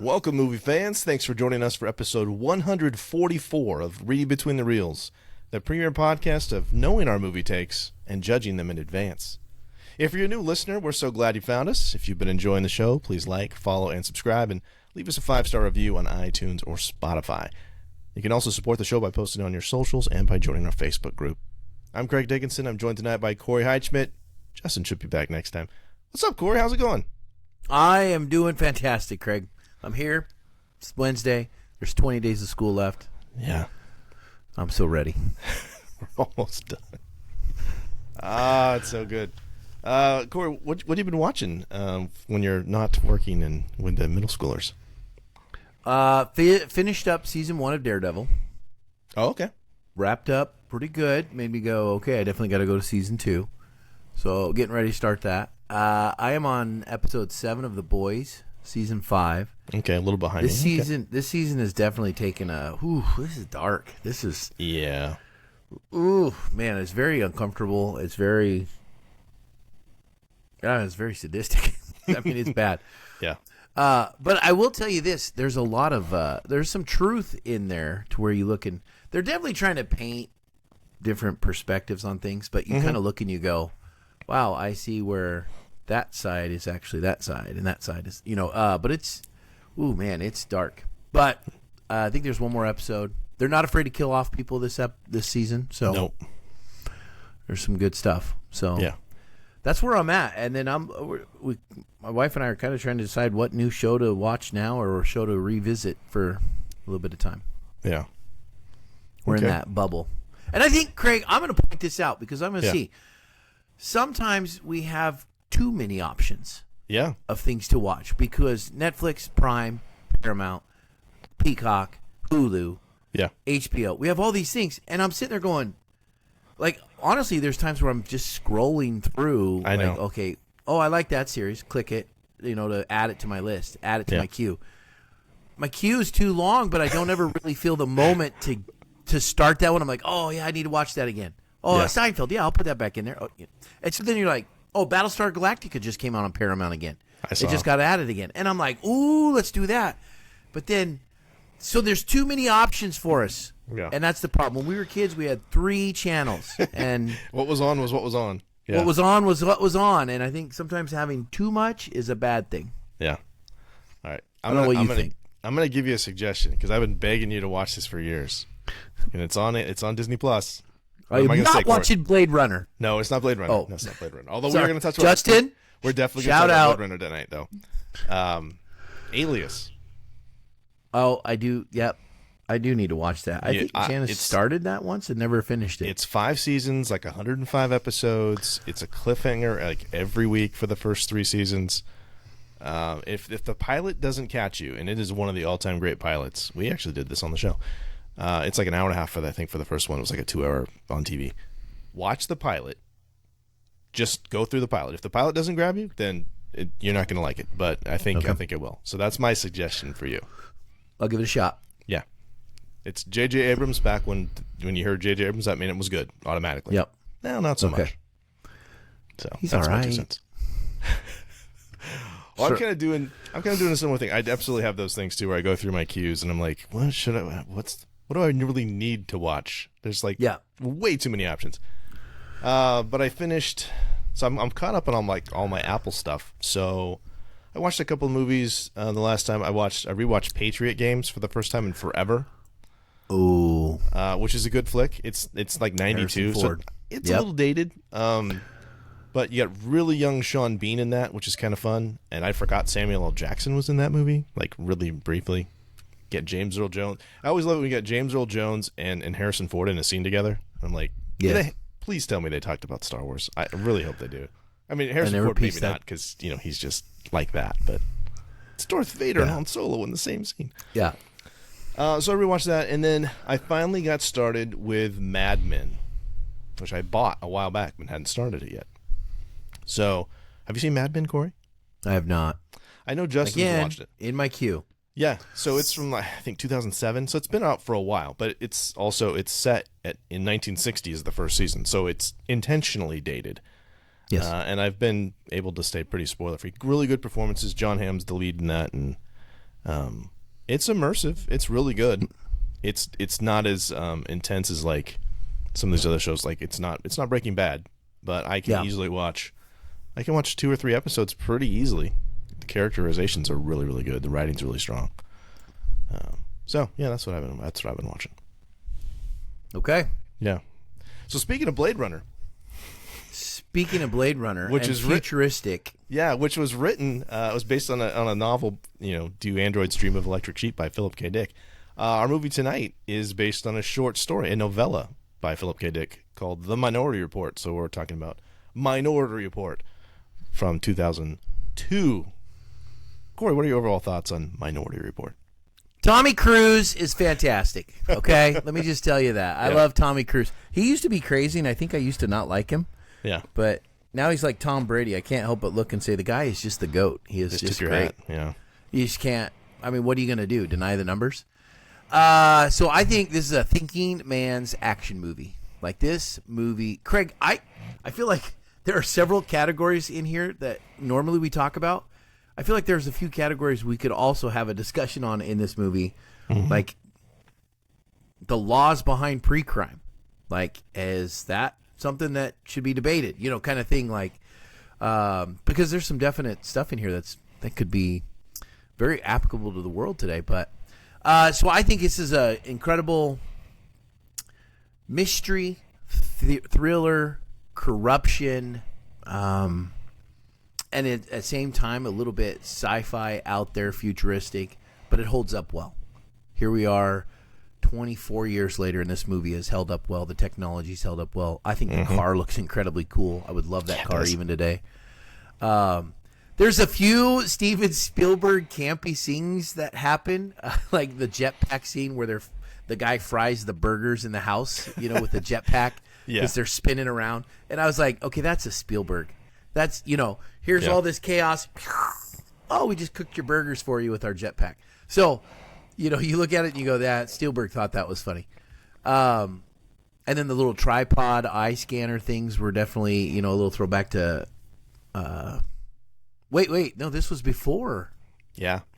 Welcome, movie fans. Thanks for joining us for episode 144 of Read Between the Reels, the premier podcast of knowing our movie takes and judging them in advance. If you're a new listener, we're so glad you found us. If you've been enjoying the show, please like, follow, and subscribe, and leave us a 5-star review on iTunes or Spotify. You can also support the show by posting on your socials and by joining our Facebook group. I'm Craig Dickinson. I'm joined tonight by Corey Heidschmidt. Justin should be back next time. What's up, Corey? How's it going? I am doing fantastic, Craig. I'm here. It's Wednesday. There's 20 days of school left. Yeah. I'm so ready. We're almost done. It's so good. Corey, what have you been watching when you're not working and with the middle schoolers? Finished up season 1 of Daredevil. Oh, okay. Wrapped up pretty good. Made me go, okay, I definitely got to go to season 2. So getting ready to start that. I am on episode 7 of The Boys, season 5. Okay, a little behind this me. season. This season has definitely taken a. Ooh, this is dark. This is. Yeah. Ooh, man, it's very uncomfortable. It's very. It's very sadistic. I mean, it's bad. Yeah. But I will tell you this: there's a lot of there's some truth in there to where you look and they're definitely trying to paint different perspectives on things, but you kind of look and you go, "Wow, I see where that side is actually that side, and that side is But it's, ooh man, it's dark. But I think there's one more episode. They're not afraid to kill off people this season, so Nope. There's some good stuff. So Yeah. that's where I'm at. And then my wife and I are kind of trying to decide what new show to watch now or show to revisit for a little bit of time. Yeah. We're in that bubble. And I think, Craig, I'm going to point this out because I'm going to see. Sometimes we have too many options of things to watch because Netflix, Prime, Paramount, Peacock, Hulu, HBO. We have all these things. And I'm sitting there going, like, honestly, there's times where I'm just scrolling through. I know. Like, okay, I like that series. Click it, to add it to my list, add it to my queue. My queue is too long, but I don't ever really feel the moment to start that one. I'm like, oh, yeah, I need to watch that again. Oh, Seinfeld. Yeah, I'll put that back in there. Oh, yeah. And so then you're like, oh, Battlestar Galactica just came out on Paramount again. It just got added again. And I'm like, ooh, let's do that. But then, so there's too many options for us. Yeah. And that's the problem. When we were kids, we had 3 channels. And what was on was what was on. Yeah. What was on was what was on. And I think sometimes having too much is a bad thing. Yeah. All right. I don't know what you think. I'm going to give you a suggestion because I've been begging you to watch this for years. And it's on Disney Plus. I'm not watching Blade Runner. No, it's not Blade Runner. Oh. No, it's not Blade Runner. Although we're going to touch on Justin, we're definitely going to talk about Blade Runner tonight, though. Alias. Oh, I do. Yep. I do need to watch that. I think Janice started that once and never finished it. It's 5 seasons, like 105 episodes. It's a cliffhanger like every week for the first 3 seasons. If the pilot doesn't catch you, and it is one of the all-time great pilots, we actually did this on the show. It's like an hour and a half for the first one. It was like a 2-hour on TV. Watch the pilot. Just go through the pilot. If the pilot doesn't grab you, then you're not going to like it. But I think it will. So that's my suggestion for you. I'll give it a shot. Yeah. It's J.J. Abrams. Back when you heard J.J. Abrams, that meant it was good automatically. Yep. No, not so much. So he's that's all right. my 2 cents. Well, I'm kind of doing a similar thing. I absolutely have those things too, where I go through my queues and I'm like, what do I really need to watch? There's way too many options. But I finished, so I'm caught up on all my Apple stuff. So I watched a couple of movies. The last time I rewatched Patriot Games for the first time in forever. Ooh, which is a good flick. It's like 92, so it's a little dated. But you got really young Sean Bean in that, which is kind of fun. And I forgot Samuel L. Jackson was in that movie, like really briefly. Get James Earl Jones. I always love it when we got James Earl Jones and Harrison Ford in a scene together. I'm like, please tell me they talked about Star Wars. I really hope they do. I mean, Harrison Ford maybe not because he's just like that. But it's Darth Vader and Han Solo in the same scene. Yeah. So I rewatched that, and then I finally got started with Mad Men, which I bought a while back but hadn't started it yet. So, have you seen Mad Men, Corey? I have not. I know Justin's watched it. In my queue. Yeah, so it's from I think 2007, so it's been out for a while, but it's set in 1960 is the first season, so it's intentionally dated. Yes. And I've been able to stay pretty spoiler free. Really good performances. John Hamm's the lead in that, and It's immersive. It's really good. It's not as intense as like some of these other shows. Like it's not Breaking Bad, but I can easily watch. I can watch 2 or 3 episodes pretty easily. The characterizations are really, really good. The writing's really strong. So yeah, that's what I've been watching. Okay. Yeah. So speaking of Blade Runner, which is futuristic, which was written, it was based on a novel, Do Androids Dream of Electric Sheep by Philip K. Dick. Our movie tonight is based on a short story, a novella by Philip K. Dick called The Minority Report. So we're talking about Minority Report from 2002. Corey, what are your overall thoughts on Minority Report? Tommy Cruise is fantastic. Okay, let me just tell you that. I love Tommy Cruise. He used to be crazy, and I think I used to not like him. Yeah. But now he's like Tom Brady. I can't help but look and say the guy is just the GOAT. He is just great. Hat. Yeah. You just can't. I mean, what are you going to do? Deny the numbers? So I think this is a thinking man's action movie. Like this movie, Craig, I feel like there are several categories in here that normally we talk about. I feel like there's a few categories we could also have a discussion on in this movie, like the laws behind pre-crime. Like, is that something that should be debated? Kind of thing. Like, because there's some definite stuff in here that could be very applicable to the world today. But so I think this is a incredible mystery, thriller, corruption. And at the same time, a little bit sci-fi, out there, futuristic, but it holds up well. Here we are, 24 years later, and this movie has held up well. The technology's held up well. I think the car looks incredibly cool. I would love that car even today. There's a few Steven Spielberg campy scenes that happen, like the jetpack scene where the guy fries the burgers in the house, with the jetpack because they're spinning around. And I was like, okay, that's a Spielberg. That's, here's all this chaos. Oh, we just cooked your burgers for you with our jetpack. So, you look at it and you go, that Spielberg thought that was funny. And then the little tripod eye scanner things were definitely, a little throwback to, wait, no, this was before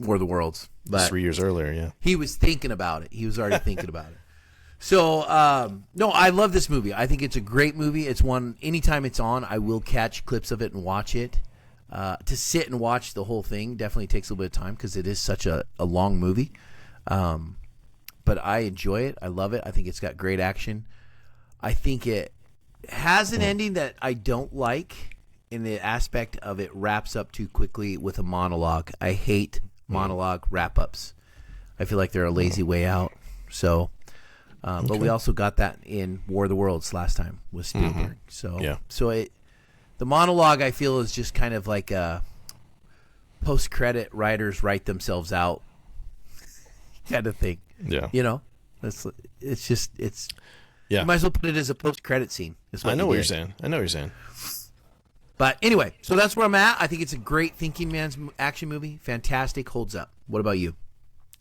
War of the Worlds. But 3 years earlier, He was thinking about it. He was already thinking about it. So, no, I love this movie. I think it's a great movie. It's one, anytime it's on, I will catch clips of it and watch it. To sit and watch the whole thing definitely takes a little bit of time because it is such a long movie. But I enjoy it. I love it. I think it's got great action. I think it has an ending that I don't like in the aspect of it wraps up too quickly with a monologue. I hate monologue wrap-ups. I feel like they're a lazy way out. So... But we also got that in War of the Worlds last time with Spielberg. So the monologue I feel is just kind of like a post-credit writers write themselves out kind of thing. Yeah, it's you might as well put it as a post-credit scene. I know what you're saying. But anyway, so that's where I'm at. I think it's a great thinking man's action movie. Fantastic, holds up. What about you?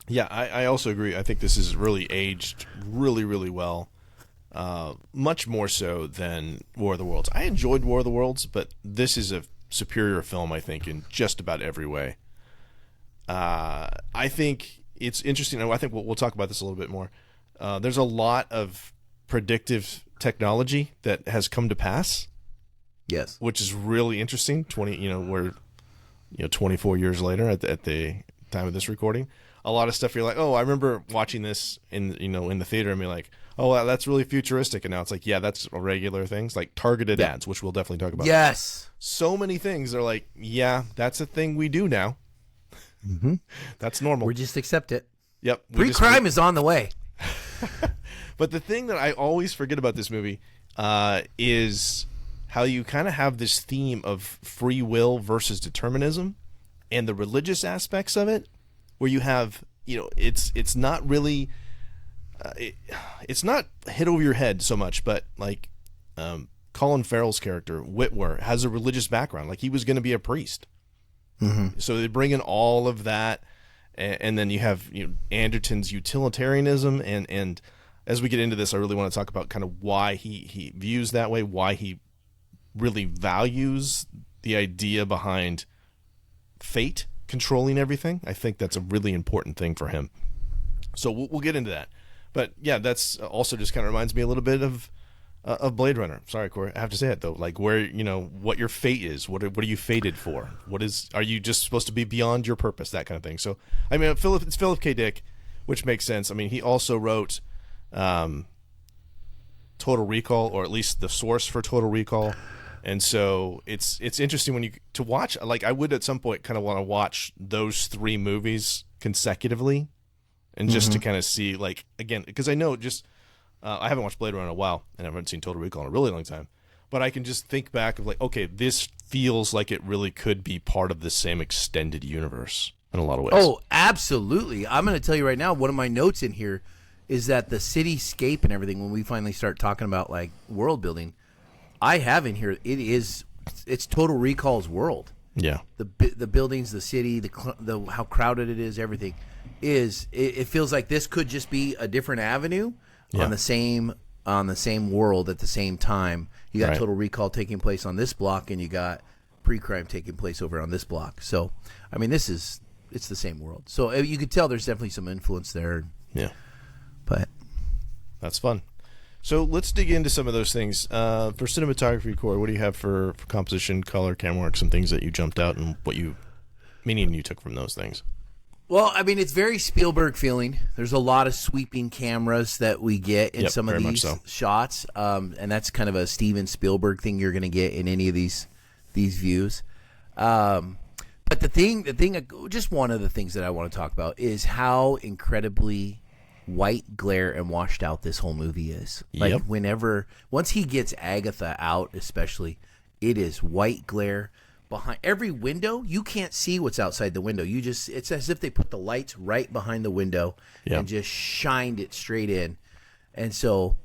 Yeah, I also agree. I think this is really aged really, really well. Much more so than War of the Worlds. I enjoyed War of the Worlds, but this is a superior film, I think, in just about every way. I think it's interesting. I think we'll talk about this a little bit more. There's a lot of predictive technology that has come to pass. Yes. Which is really interesting. 24 years later at the time of this recording. A lot of stuff you're like, oh, I remember watching this in the theater and be like, oh, that's really futuristic. And now it's like, yeah, that's regular things like targeted ads, which we'll definitely talk about. Yes. So many things are like, yeah, that's a thing we do now. That's normal. We just accept it. Yep. Pre-crime is on the way. But the thing that I always forget about this movie is how you kind of have this theme of free will versus determinism and the religious aspects of it. Where you have, it's not really, it's not hit over your head so much, but like Colin Farrell's character, Whitwer, has a religious background. Like he was going to be a priest. So they bring in all of that. And then you have Anderton's utilitarianism. And as we get into this, I really want to talk about kind of why he views that way, why he really values the idea behind fate controlling everything. I think that's a really important thing for him. So we'll get into that. But yeah, that's also just kind of reminds me a little bit of Blade Runner. Sorry, Corey, I have to say it though. Like where, you know, what your fate is. What are you fated for? Are you just supposed to be beyond your purpose? That kind of thing. So I mean, it's Philip K. Dick, which makes sense. I mean, he also wrote Total Recall, or at least the source for Total Recall. And so it's interesting when to watch. Like I would at some point kind of want to watch those 3 movies consecutively, and just to kind of see, like, again, because I know just. I haven't watched Blade Runner in a while, and I haven't seen Total Recall in a really long time. But I can just think back of like, okay, this feels like it really could be part of the same extended universe in a lot of ways. Oh, absolutely. I'm going to tell you right now, one of my notes in here is that the cityscape and everything, when we finally start talking about like world building, I have in here, it's Total Recall's world. Yeah. The buildings, the city, the how crowded it is, everything it feels like this could just be a different avenue. Yeah. on the same world at the same time. You got Total Recall taking place on this block, and you got Pre-Crime taking place over on this block. So, I mean, it's the same world. So you could tell there's definitely some influence there. Yeah, but that's fun. So let's dig into some of those things. For cinematography, Corey, what do you have for composition, color, camera work, some things that you jumped out, and meaning you took from those things? Well, I mean, it's very Spielberg feeling. There's a lot of sweeping cameras that we get in some of these shots, and that's kind of a Steven Spielberg thing you're going to get in any of these views. But the thing, just one of the things that I want to talk about is how incredibly white glare and washed out this whole movie is. Like once he gets Agatha out, especially, it is white glare. Behind every window, you can't see what's outside the window. It's as if they put the lights right behind the window and just shined it straight in. And so,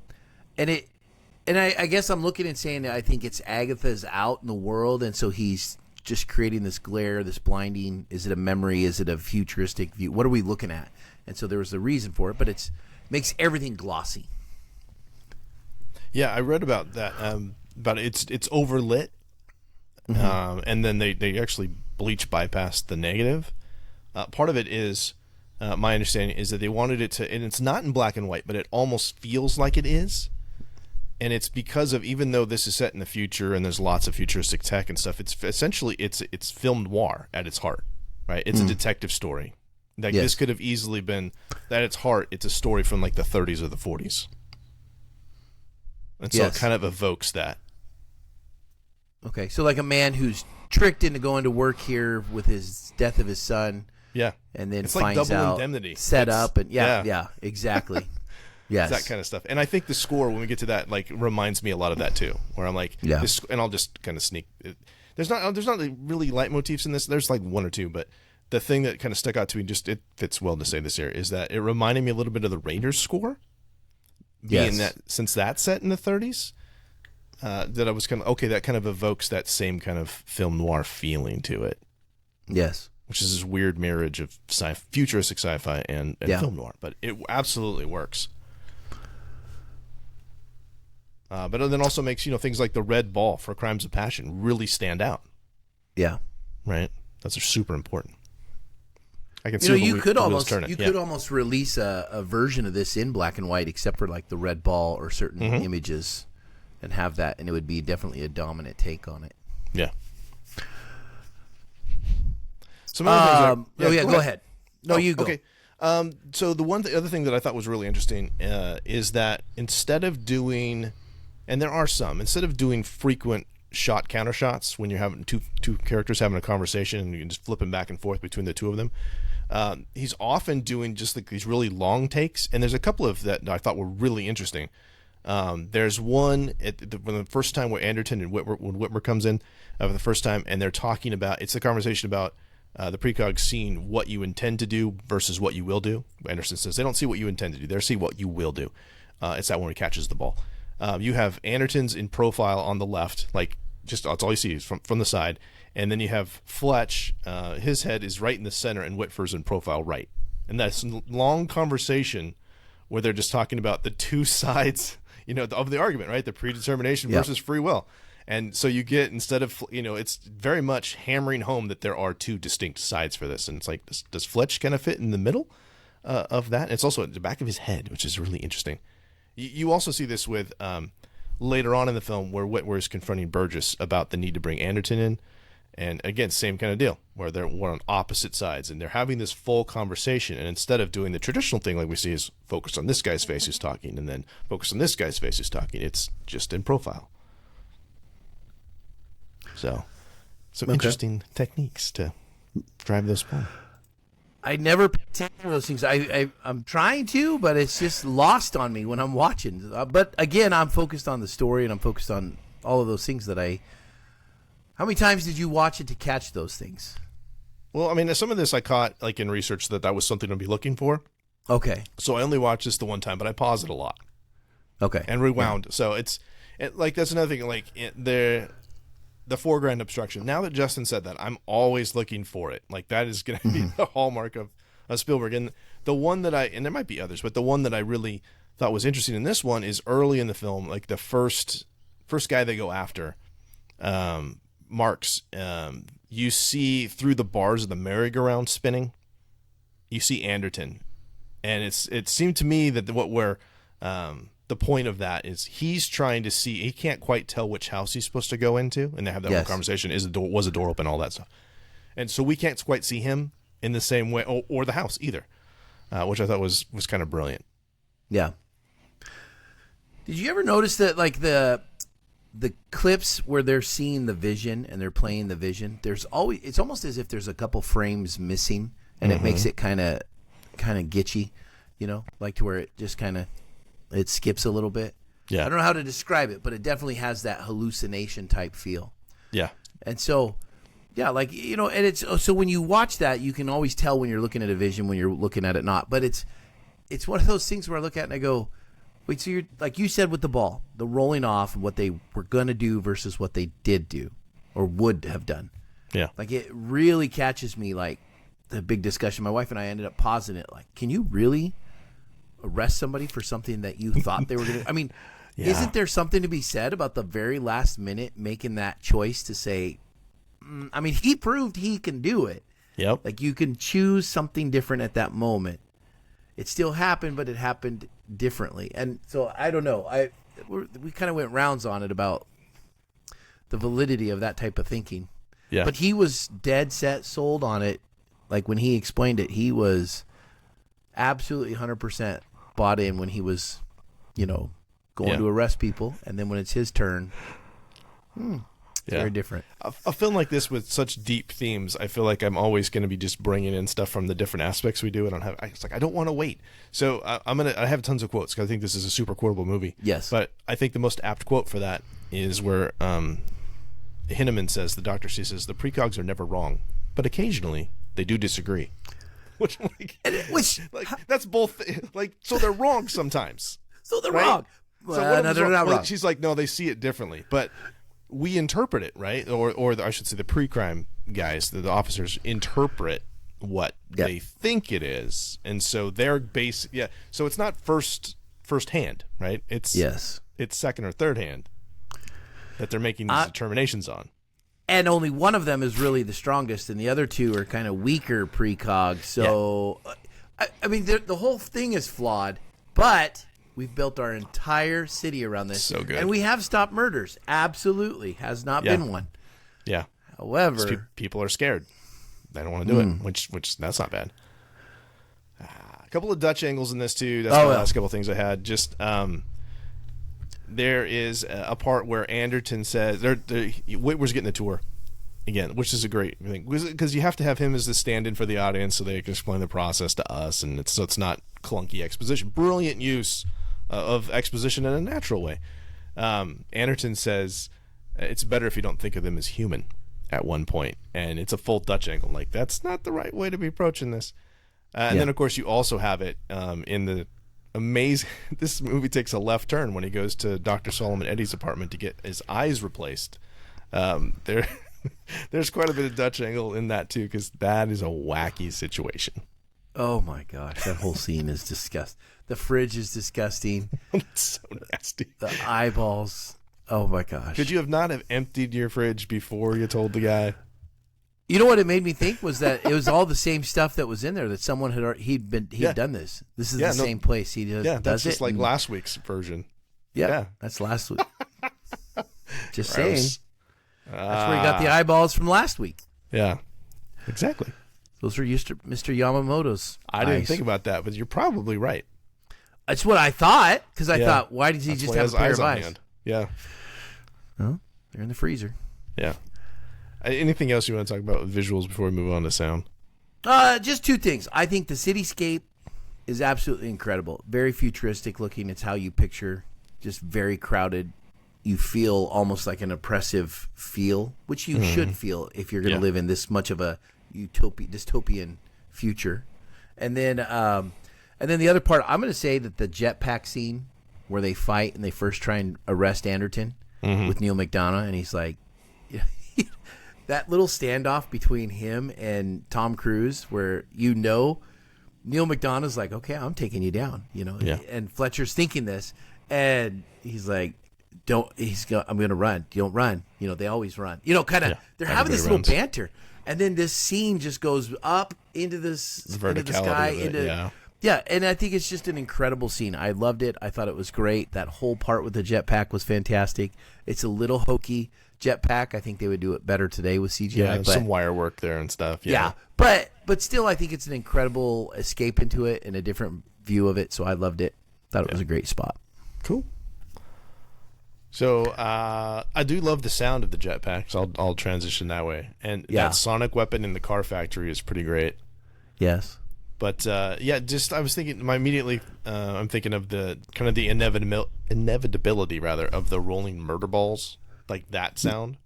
I guess I'm looking and saying that I think it's Agatha's out in the world, and so he's just creating this glare, this blinding. Is it a memory? Is it a futuristic view? What are we looking at? And so there was a reason for it, but it makes everything glossy. Yeah, I read about that. But it's overlit. And then they actually bleach bypassed the negative. Part of it is, my understanding is that they wanted it to, and it's not in black and white, but it almost feels like it is. And it's because of, even though this is set in the future and there's lots of futuristic tech and stuff, it's essentially it's film noir at its heart, right? It's a detective story. Like this could have easily been, at its heart, it's a story from like the 30s or the 40s. And so it kind of evokes that. Okay, so like a man who's tricked into going to work here with his death of his son. Yeah. And then it's finds like double out, indemnity. Set up, and exactly. Yes. It's that kind of stuff. And I think the score, when we get to that, like reminds me a lot of that too, where I'm like, this, and I'll just kind of sneak. There's not really leitmotifs in this. There's like one or two, but the thing that kind of stuck out to me, just it fits well to say this here, is that it reminded me a little bit of the Raiders score. Being that, since that's set in the 30s. That I was kind of, okay, that kind of evokes that same kind of film noir feeling to it. Yes. Which is this weird marriage of futuristic sci-fi and film noir. But it absolutely works. But it then also makes, things like the red ball for Crimes of Passion really stand out. Yeah. Right? That's super important. I can see you could almost release a version of this in black and white, except for like the red ball or certain images. And have that, and it would be definitely a dominant take on it. Yeah. Some other things go ahead. No, you go. Okay. So the other thing that I thought was really interesting is that instead of doing, and there are some, instead of doing frequent shot counter shots when you're having two characters having a conversation and you can just flipping back and forth between the two of them, he's often doing just like these really long takes, and there's a couple of that I thought were really interesting. There's one when the first time where Anderton and when Whitmer comes in for the first time, and they're talking about, it's the conversation about the precog seeing what you intend to do versus what you will do. Anderson says they don't see what you intend to do, they see what you will do. It's that one where he catches the ball. You have Anderton's in profile on the left, like just that's all you see is from the side, and then you have Fletch, his head is right in the center, and Whitfer's in profile right, and that's a long conversation where they're just talking about the two sides of the argument, right? The predetermination versus free will. And so you get, instead of, it's very much hammering home that there are two distinct sides for this. And it's like, does Fletch kind of fit in the middle of that? It's also at the back of his head, which is really interesting. You also see this with later on in the film where Whitwer is confronting Burgess about the need to bring Anderton in. And again, same kind of deal, where we're on opposite sides, and they're having this full conversation. And instead of doing the traditional thing like we see is focus on this guy's face who's talking, and then focus on this guy's face who's talking, it's just in profile. So, some interesting techniques to drive those home. I never pay attention to those things. I'm trying to, but it's just lost on me when I'm watching. But again, I'm focused on the story, and I'm focused on all of those things that I... How many times did you watch it to catch those things? Well, I mean, some of this I caught like in research that was something to be looking for. Okay. So I only watched this the one time, but I paused it a lot. Okay. And rewound. Yeah. So it's like, that's another thing. Like the foreground obstruction. Now that Justin said that, I'm always looking for it. Like that is going to be the hallmark of Spielberg. And the one that and there might be others, but the one that I really thought was interesting in this one is early in the film, like the first guy they go after, Marks, you see through the bars of the merry-go-round spinning, you see Anderton, and it seemed to me that the point of that is he's trying to see, he can't quite tell which house he's supposed to go into, and they have that whole conversation, was the door open, all that stuff, and so we can't quite see him in the same way, or the house either, which I thought was kind of brilliant. Yeah. Did you ever notice that like the clips where they're seeing the vision and they're playing the vision, it's almost as if there's a couple frames missing, and it makes it kind of gitchy, like to where it just it skips a little bit. Yeah. I don't know how to describe it, but it definitely has that hallucination type feel. Yeah. And so, yeah, like, and it's, so when you watch that, you can always tell when you're looking at a vision, when you're looking at it not, but it's one of those things where I look at it and I go, wait, so you're, like you said with the ball, the rolling off and what they were going to do versus what they did do or would have done. Yeah. Like it really catches me, like the big discussion. My wife and I ended up pausing it. Like, can you really arrest somebody for something that you thought they were going to? I mean, Isn't there something to be said about the very last minute making that choice to say, I mean, he proved he can do it. Yep. Like you can choose something different at that moment. It still happened, but it happened differently. And so I don't know. We kind of went rounds on it about the validity of that type of thinking. Yeah. But he was dead set sold on it. Like when he explained it, he was absolutely 100% bought in when he was, going to arrest people. And then when it's his turn, it's very different. A film like this with such deep themes, I feel like I'm always going to be just bringing in stuff from the different aspects we do. I don't want to wait. So I have tons of quotes because I think this is a super quotable movie. Yes. But I think the most apt quote for that is where Hinneman says, the doctor, she says, the precogs are never wrong, but occasionally they do disagree. Which that's both, so they're wrong sometimes. So they're right? wrong. So no, they're not wrong. She's like, no, they see it differently. But we interpret it, right? Or I should say the pre-crime guys, the officers interpret what they think it is. And so they're so it's not first hand, right? It's second or third hand that they're making these determinations on. And only one of them is really the strongest, and the other two are kind of weaker precogs. So, I mean, the whole thing is flawed, but we've built our entire city around this. So good. And we have stopped murders. Absolutely. Has not been one. Yeah. However, people are scared. They don't want to do it, which that's not bad. A couple of Dutch angles in this, too. That's the last couple of things I had. Just, there is a part where Anderton says, Whitwer's getting the tour again, which is a great thing. Because you have to have him as the stand-in for the audience so they can explain the process to us, and it's not clunky exposition. Brilliant use of exposition in a natural way. Anderton says, it's better if you don't think of them as human at one point, and it's a full Dutch angle. Like, that's not the right way to be approaching this. And then, of course, you also have it in the amazing... This movie takes a left turn when he goes to Dr. Solomon Eddy's apartment to get his eyes replaced. There's quite a bit of Dutch angle in that, too, because that is a wacky situation. Oh, my gosh. That whole scene is disgusting. The fridge is disgusting. It's so nasty. The eyeballs. Oh my gosh! Could you have not have emptied your fridge before you told the guy? You know what it made me think was that it was all the same stuff that was in there that someone he'd done this. This is the same place he does. Yeah, that's does just like last week's version. Yeah, that's last week. Just Gross. saying. That's where he got the eyeballs from last week. Yeah, exactly. Those were Mr. Yamamoto's. I didn't think about that, but you're probably right. That's what I thought, because I thought, why does he just have a pair of eyes? Yeah. Well, they're in the freezer. Yeah. Anything else you want to talk about with visuals before we move on to sound? Just two things. I think the cityscape is absolutely incredible. Very futuristic looking. It's how you picture, just very crowded. You feel almost like an oppressive feel, which you should feel if you're going to live in this much of a dystopian future. And then the other part, I'm going to say that the jetpack scene where they fight and they first try and arrest Anderton with Neil McDonough, and he's like, that little standoff between him and Tom Cruise, where Neil McDonough's like, okay, I'm taking you down, and Fletcher's thinking this, and he's like, I'm going to run. You don't run. They always run. They're having this little banter, and then this scene just goes up into the sky, Yeah, and I think it's just an incredible scene. I loved it. I thought it was great. That whole part with the jetpack was fantastic. It's a little hokey jetpack. I think they would do it better today with CGI. Yeah, but some wire work there and stuff. Yeah, but still, I think it's an incredible escape into it and a different view of it. So I loved it. Thought it was a great spot. Cool. So I do love the sound of the jetpack. So I'll transition that way. And that sonic weapon in the car factory is pretty great. Yes. But I was thinking. I'm thinking of the kind of the inevitability rather of the rolling murder balls, like that sound.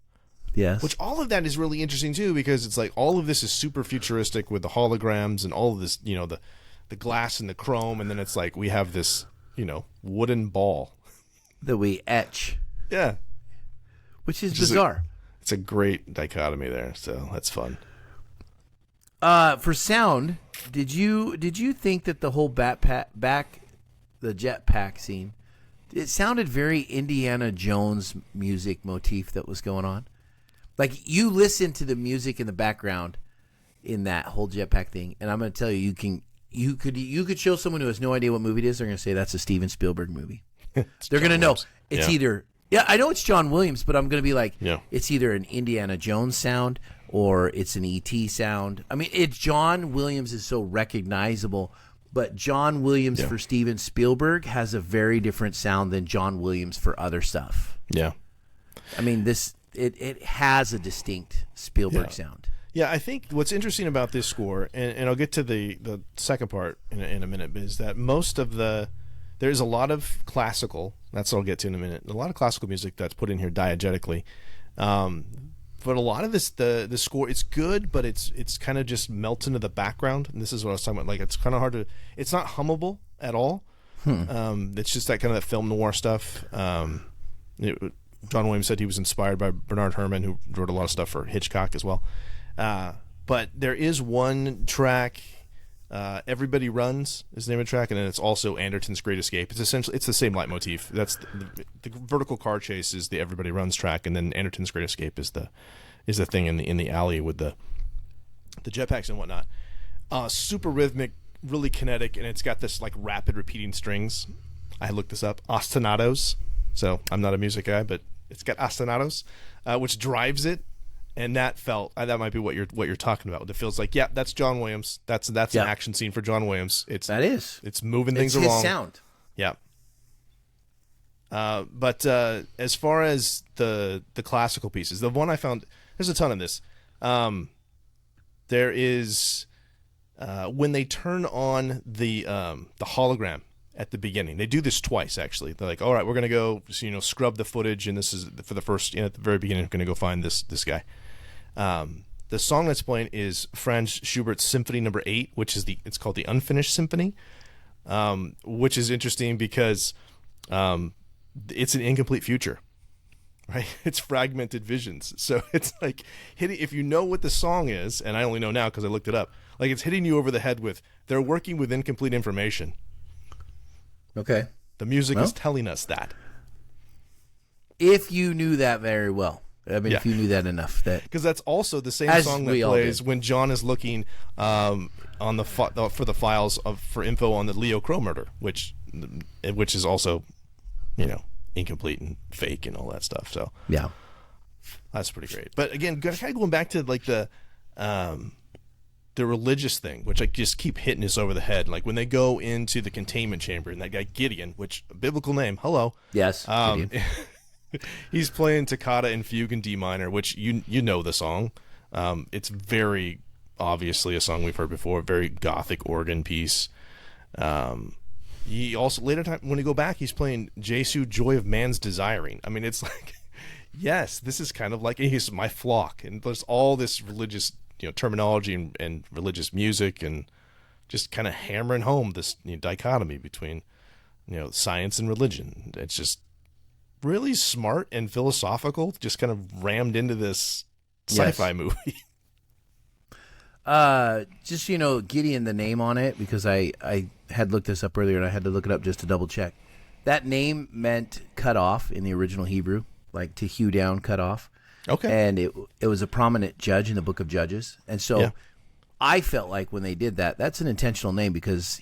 Yes. Which all of that is really interesting too, because it's like all of this is super futuristic with the holograms and all of this, the glass and the chrome, and then it's like we have this, wooden ball that we etch. Yeah. Which is bizarre. It's a great dichotomy there, so that's fun. For sound, did you think that the whole the jetpack scene, it sounded very Indiana Jones music motif that was going on? Like, you listen to the music in the background in that whole jetpack thing, and I'm going to tell you, you could show someone who has no idea what movie it is, they're going to say that's a Steven Spielberg movie. They're going to know it's either I know it's John Williams, but I'm going to be like, it's either an Indiana Jones sound or it's an E.T. sound. I mean, John Williams is so recognizable, but John Williams for Steven Spielberg has a very different sound than John Williams for other stuff. Yeah. I mean, it has a distinct Spielberg sound. Yeah, I think what's interesting about this score, and I'll get to the second part in a minute, is that there's a lot of classical, that's what I'll get to in a minute, a lot of classical music that's put in here diegetically. But a lot of this, the score, it's good, but it's kind of just melts into the background. And this is what I was talking about. Like, it's kind of hard to, it's not hummable at all. It's just that kind of that film noir stuff. John Williams said he was inspired by Bernard Herrmann, who wrote a lot of stuff for Hitchcock as well. But there is one track, Everybody Runs is the name of the track, and then it's also Anderton's Great Escape. It's essentially, it's the same leitmotif. That's the vertical car chase is the Everybody Runs track, and then Anderton's Great Escape is the thing in the alley with the jetpacks and whatnot. Super rhythmic, really kinetic, and it's got this like rapid repeating strings. I looked this up, ostinatos. So I'm not a music guy, but it's got ostinatos, which drives it. And that that might be what you're talking about. It feels like, that's John Williams. That's an action scene for John Williams. It's moving things along. It's his sound. Yeah. But as far as the classical pieces, the one I found, there's a ton of this. There is when they turn on the hologram at the beginning. They do this twice, actually. They're like, all right, we're going to go scrub the footage, and this is for the first, at the very beginning, we're going to go find this guy. The song that's playing is Franz Schubert's Symphony No. 8, which is it's called the Unfinished Symphony, which is interesting because it's an incomplete future, right? It's fragmented visions. So it's like if you know what the song is, and I only know now because I looked it up, like it's hitting you over the head with they're working with incomplete information. Okay. The music is telling us that. if you knew that very well. I mean, if you knew that enough, that because that's also the same song that plays when John is looking on the for the files for info on the Leo Crow murder, which is also, incomplete and fake and all that stuff. So yeah, that's pretty great. But again, kind of going back to like the religious thing, which I just keep hitting us over the head. Like when they go into the containment chamber and that guy Gideon, which a biblical name, hello, yes, he's playing Toccata and Fugue in D minor, which you know the song. It's very obviously a song we've heard before, very gothic organ piece. He also later time when we go back, he's playing Jesu, Joy of Man's Desiring. I mean, it's like, yes, this is kind of like he's my flock, and there's all this religious terminology and religious music, and just kind of hammering home this dichotomy between science and religion. It's just really smart and philosophical, just kind of rammed into this sci-fi movie. Just Gideon, the name on it, because I had looked this up earlier and I had to look it up just to double check. That name meant cut off in the original Hebrew, like to hew down, cut off. Okay. And it was a prominent judge in the Book of Judges, and so I felt like when they did that, that's an intentional name because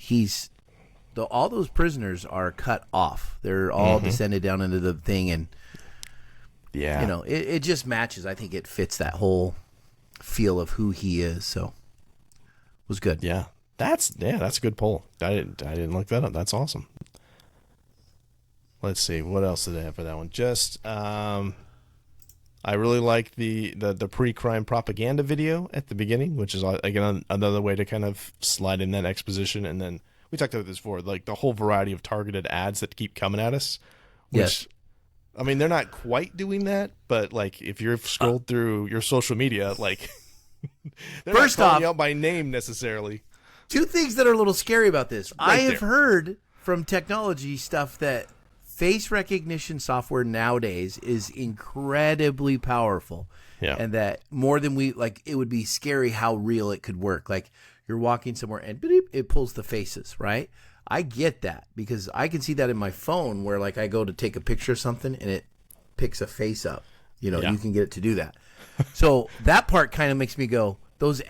all those prisoners are cut off. They're all descended down into the thing, and it just matches. I think it fits that whole feel of who he is. So it was good. Yeah, that's a good poll. I didn't look that up. That's awesome. Let's see, what else did I have for that one? Just I really like the pre-crime propaganda video at the beginning, which is again another way to kind of slide in that exposition, and then. We talked about this before, like the whole variety of targeted ads that keep coming at us. Which, yes. I mean, they're not quite doing that, but like if you've scrolled through your social media, like they're first not calling off, you out by name necessarily. Two things that are a little scary about this. I have heard from technology stuff that face recognition software nowadays is incredibly powerful. Yeah. And that more than it would be scary how real it could work. Like you're walking somewhere and beep, it pulls the faces, right? I get that because I can see that in my phone where like I go to take a picture of something and it picks a face up. You can get it to do that. So that part kind of makes me go, those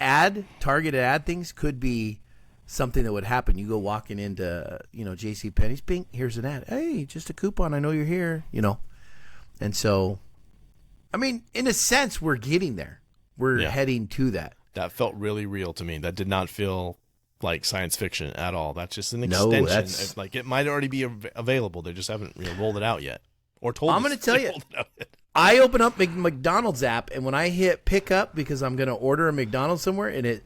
targeted ad things could be something that would happen. You go walking into, JCPenney's, bing, here's an ad. Hey, just a coupon. I know you're here, And so, I mean, in a sense, we're getting there. We're heading to that. That felt really real to me. That did not feel like science fiction at all. That's just an extension. It's like it might already be available. They just haven't rolled it out yet. Or told us. I'm going to tell you, I open up McDonald's app, and when I hit pick up because I'm going to order a McDonald's somewhere, and it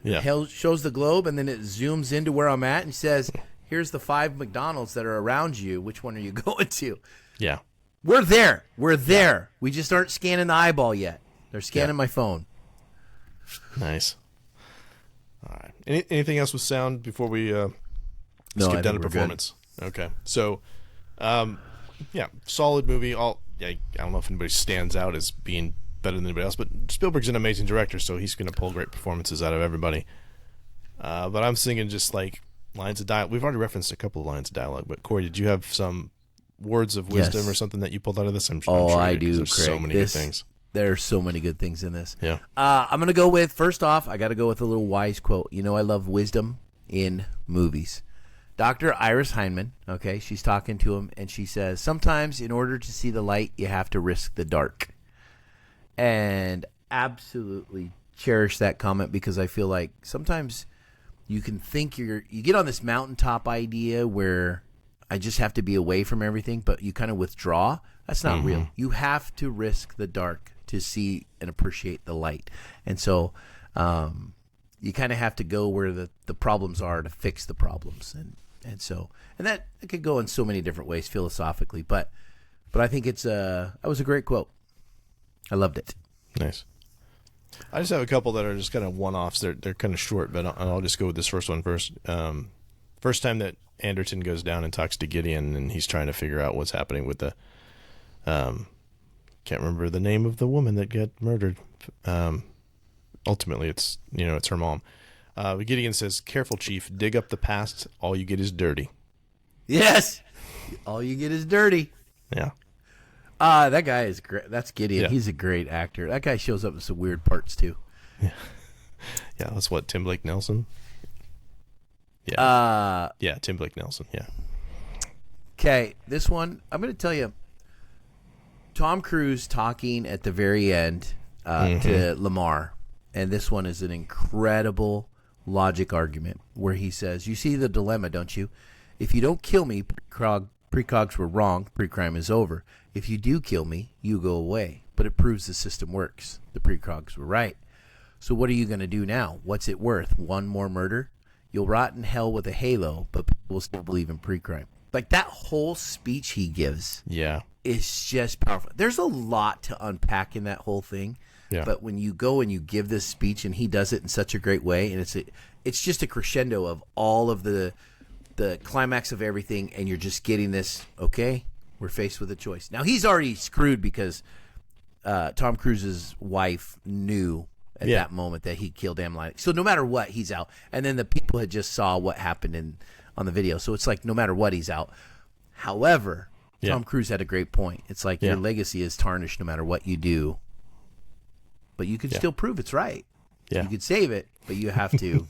shows the globe, and then it zooms into where I'm at and says, here's the 5 McDonald's that are around you. Which one are you going to? Yeah. We're there. We just aren't scanning the eyeball yet. They're scanning my phone. Nice. All right. Anything else with sound before we skip down to performance? Good. Okay. So, solid movie. I don't know if anybody stands out as being better than anybody else, but Spielberg's an amazing director, so he's going to pull great performances out of everybody. But I'm singing just like lines of dialogue. We've already referenced a couple of lines of dialogue, but Corey, did you have some words of wisdom or something that you pulled out of this? I'm sure I do. There's so many good things. There are so many good things in this. Yeah. I'm going to go with, first off, I got to go with a little wise quote. I love wisdom in movies. Dr. Iris Heinemann, okay, she's talking to him, and she says, sometimes in order to see the light, you have to risk the dark. And absolutely cherish that comment because I feel like sometimes you can think you get on this mountaintop idea where I just have to be away from everything, but you kind of withdraw. That's not real. You have to risk the dark to see and appreciate the light. And so you kind of have to go where the problems are to fix the problems. And that it could go in so many different ways philosophically, but I think that was a great quote. I loved it. Nice. I just have a couple that are just kind of one-offs. They're kind of short, but I'll just go with this first one first. First time that Anderton goes down and talks to Gideon, and he's trying to figure out what's happening with the can't remember the name of the woman that got murdered. Ultimately, it's her mom. Gideon says, "Careful, Chief. Dig up the past. All you get is dirty." Yes, all you get is dirty. Yeah. That guy is great. That's Gideon. Yeah. He's a great actor. That guy shows up in some weird parts too. Yeah, that's what, Tim Blake Nelson. Yeah, Tim Blake Nelson. Yeah. Okay, this one I'm going to tell you. Tom Cruise talking at the very end to Lamar, and this one is an incredible logic argument where he says, "You see the dilemma, don't you? If you don't kill me, precogs were wrong. Pre-crime is over. If you do kill me, you go away. But it proves the system works. The precogs were right. So what are you going to do now? What's it worth? One more murder? You'll rot in hell with a halo, but people will still believe in pre-crime." Like, that whole speech he gives is just powerful. There's a lot to unpack in that whole thing. Yeah. But when you go and you give this speech and he does it in such a great way, and it's just a crescendo of all of the climax of everything, and you're just getting this, okay, we're faced with a choice. Now, he's already screwed because Tom Cruise's wife knew at that moment that he killed M. Light. So no matter what, he's out. And then the people had just saw what happened on the video. So it's like no matter what, he's out. However, Tom Cruise had a great point. It's like your legacy is tarnished no matter what you do. But you can still prove it's right. Yeah. You could save it, but you have to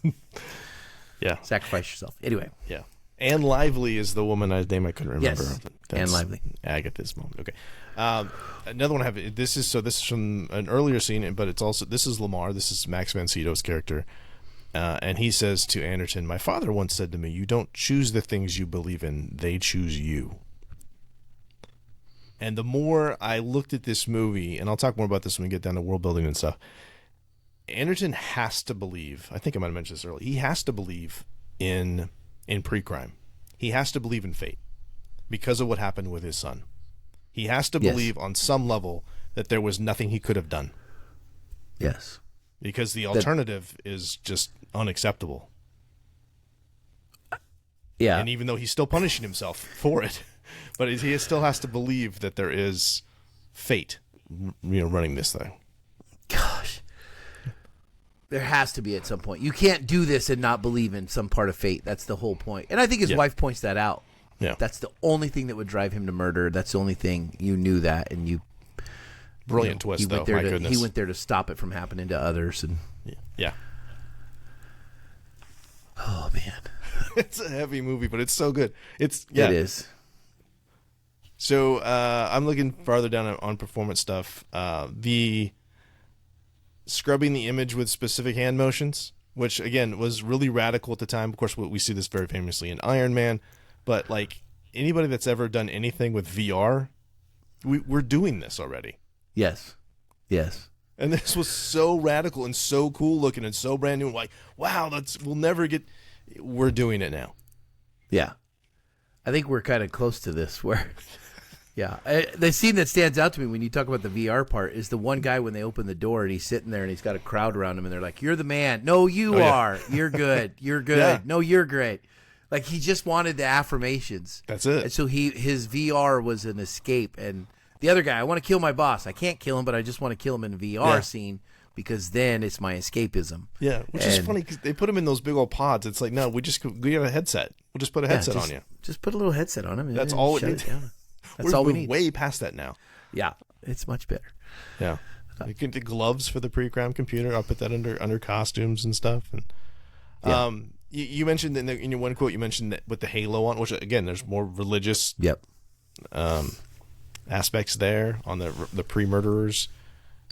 sacrifice yourself. Anyway. Yeah. Anne Lively is the woman's name I couldn't remember. Yes, Anne Lively. Agatha's mom. Okay. Another one I have. This is from an earlier scene, but it's also, this is Lamar. This is Max von Sydow's character. And he says to Anderton, "My father once said to me, you don't choose the things you believe in, they choose you." And the more I looked at this movie, and I'll talk more about this when we get down to world building and stuff, Anderton has to believe, I think I might have mentioned this earlier, he has to believe in pre-crime. He has to believe in fate because of what happened with his son. He has to believe on some level that there was nothing he could have done. Yes. Because the alternative is just unacceptable. Yeah. And even though he's still punishing himself for it, but he still has to believe that there is fate, running this thing. Gosh. There has to be at some point. You can't do this and not believe in some part of fate. That's the whole point. And I think his wife points that out. Yeah. That's the only thing that would drive him to murder. That's the only thing. You knew that, and you... Brilliant twist, though. My goodness. He went there to stop it from happening to others. And yeah. Oh, man. It's a heavy movie, but it's so good. It is. So I'm looking farther down on performance stuff. The scrubbing the image with specific hand motions, which, again, was really radical at the time. Of course, we see this very famously in Iron Man. But, like, anybody that's ever done anything with VR, we're doing this already. Yes. And this was so radical and so cool looking and so brand new. Like, wow, we're doing it now. Yeah. I think we're kind of close to this where, the scene that stands out to me when you talk about the VR part is the one guy when they open the door and he's sitting there and he's got a crowd around him and they're like, "You're the man." "No, you are. You're good. You're good." Yeah. "No, you're great." Like, he just wanted the affirmations. That's it. And so his VR was an escape. And the other guy, "I want to kill my boss. I can't kill him, but I just want to kill him in a VR scene because then it's my escapism." Yeah, which is funny because they put him in those big old pods. It's like, no, we got a headset. We'll just put a headset on you. Just put a little headset on him. That's all it needs. That's all we need. We're way past that now. Yeah, it's much better. Yeah. You can get gloves for the pre-crime computer. I'll put that under costumes and stuff. And you mentioned in your one quote, you mentioned that with the halo on, which, again, there's more religious aspects there on the pre-murderers.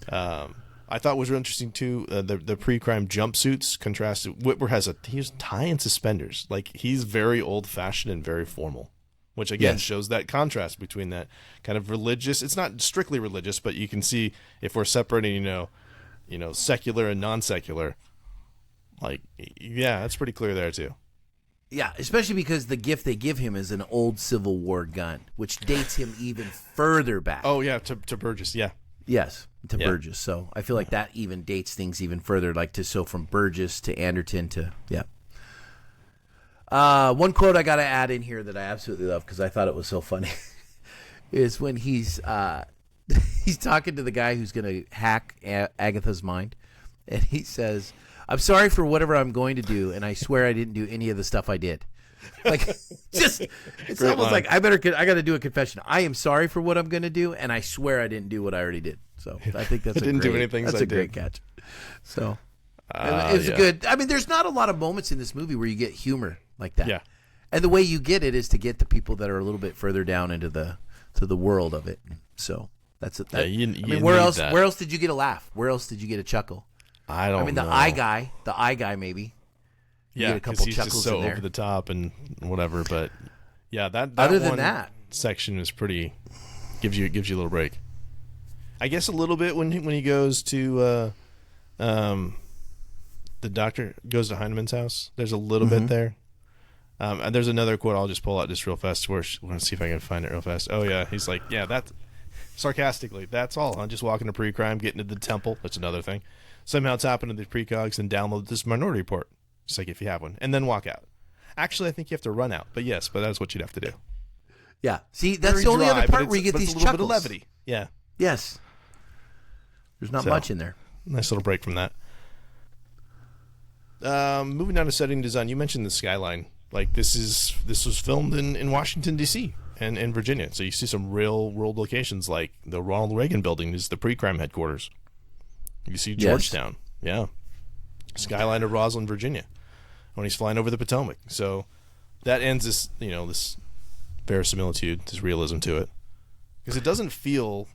I thought was really interesting too. The pre-crime jumpsuits contrasted. Whitwer he's tie and suspenders. Like, he's very old-fashioned and very formal, which again shows that contrast between that kind of religious. It's not strictly religious, but you can see if we're separating, secular and non-secular. Like, that's pretty clear there too. Yeah, especially because the gift they give him is an old Civil War gun, which dates him even further back. Oh yeah, to Burgess. Yeah. Yes, to Burgess. So I feel like that even dates things even further, from Burgess to Anderton to one quote I got to add in here that I absolutely love because I thought it was so funny is when he's talking to the guy who's going to hack Agatha's mind, and he says, "I'm sorry for whatever I'm going to do, and I swear I didn't do any of the stuff I did." Like, it's Great almost line. like I got to do a confession. I am sorry for what I'm going to do, and I swear I didn't do what I already did. So I think that's a great catch. So it was a good. I mean, there's not a lot of moments in this movie where you get humor like that. Yeah. And the way you get it is to get the people that are a little bit further down into the world of it. So that's it. I mean, where else? That. Where else did you get a laugh? Where else did you get a chuckle? I don't know. I mean, the eye guy, maybe. You get a couple he's chuckles just so in there. over the top and whatever. But yeah, that Other than one that section is pretty gives you a little break. I guess a little bit when he goes to the doctor goes to Heinemann's house. There's a little bit there. And there's another quote I'll just pull out just real fast. Where I want to see if I can find it real fast. Oh yeah, he's like, yeah, that's sarcastically. That's all. I'm just walking to pre-crime, getting to the temple. That's another thing. Somehow tap into the precogs and download this Minority Report. Just like if you have one, and then walk out. Actually, I think you have to run out. But yes, that's what you'd have to do. Yeah. See, that's Very the only dry, other part where you get but these it's a little chuckles. bit of levity. Yeah. Yes. There's not much in there. Nice little break from that. Moving on to setting design, you mentioned the skyline. Like this was filmed in Washington D.C. and in Virginia, so you see some real world locations. Like the Ronald Reagan Building is the pre-crime headquarters. You see Georgetown, yeah, skyline of Roslyn, Virginia, when he's flying over the Potomac. So that ends this verisimilitude, this realism to it, because it doesn't feel.